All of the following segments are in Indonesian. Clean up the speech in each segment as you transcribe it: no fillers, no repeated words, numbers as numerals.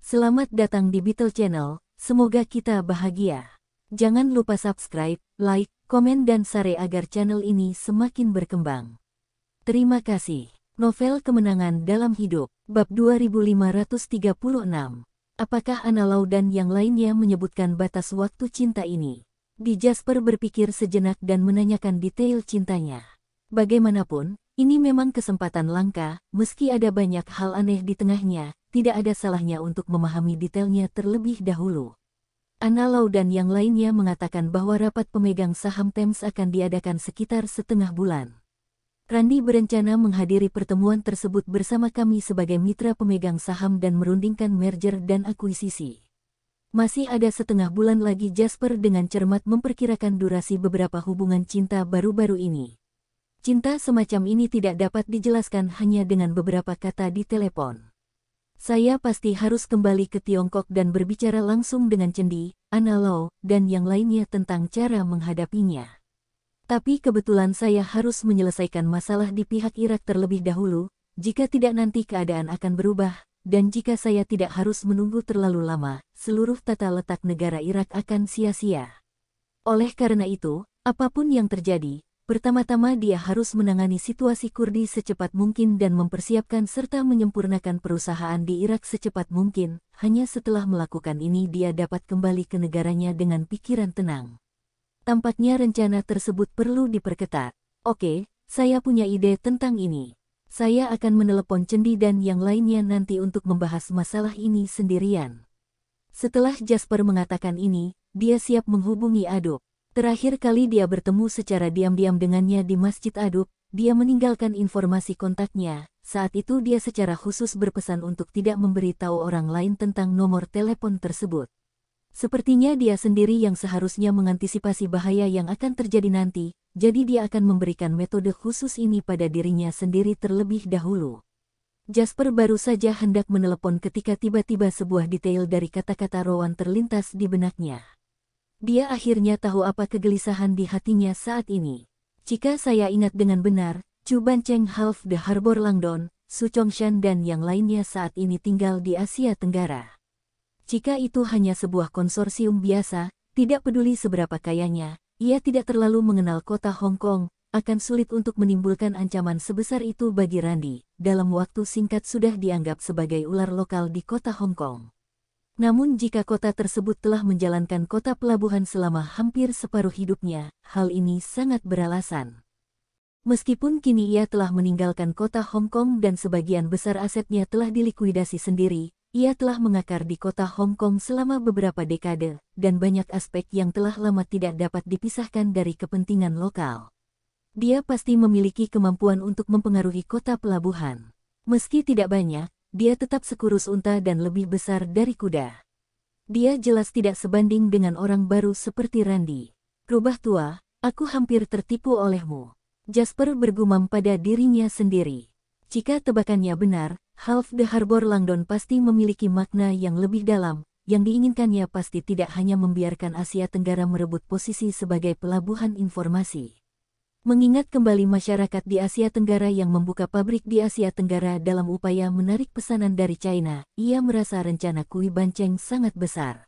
Selamat datang di Beetle Channel, semoga kita bahagia. Jangan lupa subscribe, like, komen dan share agar channel ini semakin berkembang. Terima kasih. Novel Kemenangan Dalam Hidup, bab 2536. Apakah Anna Lau dan yang lainnya menyebutkan batas waktu cinta ini? Di Jasper berpikir sejenak dan menanyakan detail cintanya. Bagaimanapun, ini memang kesempatan langka, meski ada banyak hal aneh di tengahnya, tidak ada salahnya untuk memahami detailnya terlebih dahulu. Anna Lau dan yang lainnya mengatakan bahwa rapat pemegang saham Thames akan diadakan sekitar setengah bulan. Randy berencana menghadiri pertemuan tersebut bersama kami sebagai mitra pemegang saham dan merundingkan merger dan akuisisi. Masih ada setengah bulan lagi. Jasper dengan cermat memperkirakan durasi beberapa hubungan cinta baru-baru ini. Cinta semacam ini tidak dapat dijelaskan hanya dengan beberapa kata di telepon. Saya pasti harus kembali ke Tiongkok dan berbicara langsung dengan Cendi, Anna Lau, dan yang lainnya tentang cara menghadapinya. Tapi kebetulan saya harus menyelesaikan masalah di pihak Irak terlebih dahulu, jika tidak nanti keadaan akan berubah, dan jika saya tidak harus menunggu terlalu lama, seluruh tata letak negara Irak akan sia-sia. Oleh karena itu, apapun yang terjadi, pertama-tama dia harus menangani situasi Kurdi secepat mungkin dan mempersiapkan serta menyempurnakan perusahaan di Irak secepat mungkin. Hanya setelah melakukan ini dia dapat kembali ke negaranya dengan pikiran tenang. Tampaknya rencana tersebut perlu diperketat. Oke, saya punya ide tentang ini. Saya akan menelepon Cendi dan yang lainnya nanti untuk membahas masalah ini sendirian. Setelah Jasper mengatakan ini, dia siap menghubungi Adub. Terakhir kali dia bertemu secara diam-diam dengannya di Masjid Adub, dia meninggalkan informasi kontaknya. Saat itu dia secara khusus berpesan untuk tidak memberitahu orang lain tentang nomor telepon tersebut. Sepertinya dia sendiri yang seharusnya mengantisipasi bahaya yang akan terjadi nanti, jadi dia akan memberikan metode khusus ini pada dirinya sendiri terlebih dahulu. Jasper baru saja hendak menelepon ketika tiba-tiba sebuah detail dari kata-kata Rowan terlintas di benaknya. Dia akhirnya tahu apa kegelisahan di hatinya saat ini. Jika saya ingat dengan benar, Chu Bancheng Half the Harbor Langdon, Su Chongshan dan yang lainnya saat ini tinggal di Asia Tenggara. Jika itu hanya sebuah konsorsium biasa, tidak peduli seberapa kayanya, ia tidak terlalu mengenal kota Hong Kong, akan sulit untuk menimbulkan ancaman sebesar itu bagi Randy. Dalam waktu singkat sudah dianggap sebagai ular lokal di kota Hong Kong. Namun jika kota tersebut telah menjalankan kota pelabuhan selama hampir separuh hidupnya, hal ini sangat beralasan. Meskipun kini ia telah meninggalkan kota Hong Kong dan sebagian besar asetnya telah dilikuidasi sendiri, ia telah mengakar di kota Hong Kong selama beberapa dekade, dan banyak aspek yang telah lama tidak dapat dipisahkan dari kepentingan lokal. Dia pasti memiliki kemampuan untuk mempengaruhi kota pelabuhan. Meski tidak banyak, dia tetap sekurus unta dan lebih besar dari kuda. Dia jelas tidak sebanding dengan orang baru seperti Randy. Rubah tua, aku hampir tertipu olehmu. Jasper bergumam pada dirinya sendiri. Jika tebakannya benar, Half the Harbor Langdon pasti memiliki makna yang lebih dalam. Yang diinginkannya pasti tidak hanya membiarkan Asia Tenggara merebut posisi sebagai pelabuhan informasi. Mengingat kembali masyarakat di Asia Tenggara yang membuka pabrik di Asia Tenggara dalam upaya menarik pesanan dari China, ia merasa rencana Kui Bancheng sangat besar.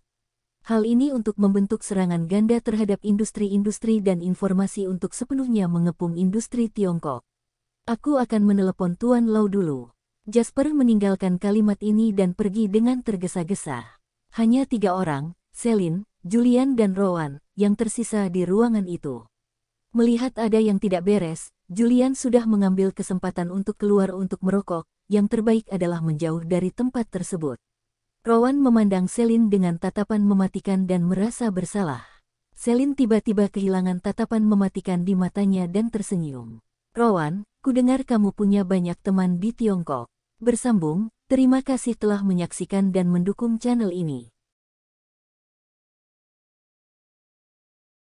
Hal ini untuk membentuk serangan ganda terhadap industri-industri dan informasi untuk sepenuhnya mengepung industri Tiongkok. Aku akan menelepon Tuan Lau dulu. Jasper meninggalkan kalimat ini dan pergi dengan tergesa-gesa. Hanya 3 orang, Celine, Julian dan Rowan, yang tersisa di ruangan itu. Melihat ada yang tidak beres, Julian sudah mengambil kesempatan untuk keluar untuk merokok. Yang terbaik adalah menjauh dari tempat tersebut. Rowan memandang Celine dengan tatapan mematikan dan merasa bersalah. Celine tiba-tiba kehilangan tatapan mematikan di matanya dan tersenyum. Rowan, kudengar kamu punya banyak teman di Tiongkok. Bersambung, terima kasih telah menyaksikan dan mendukung channel ini.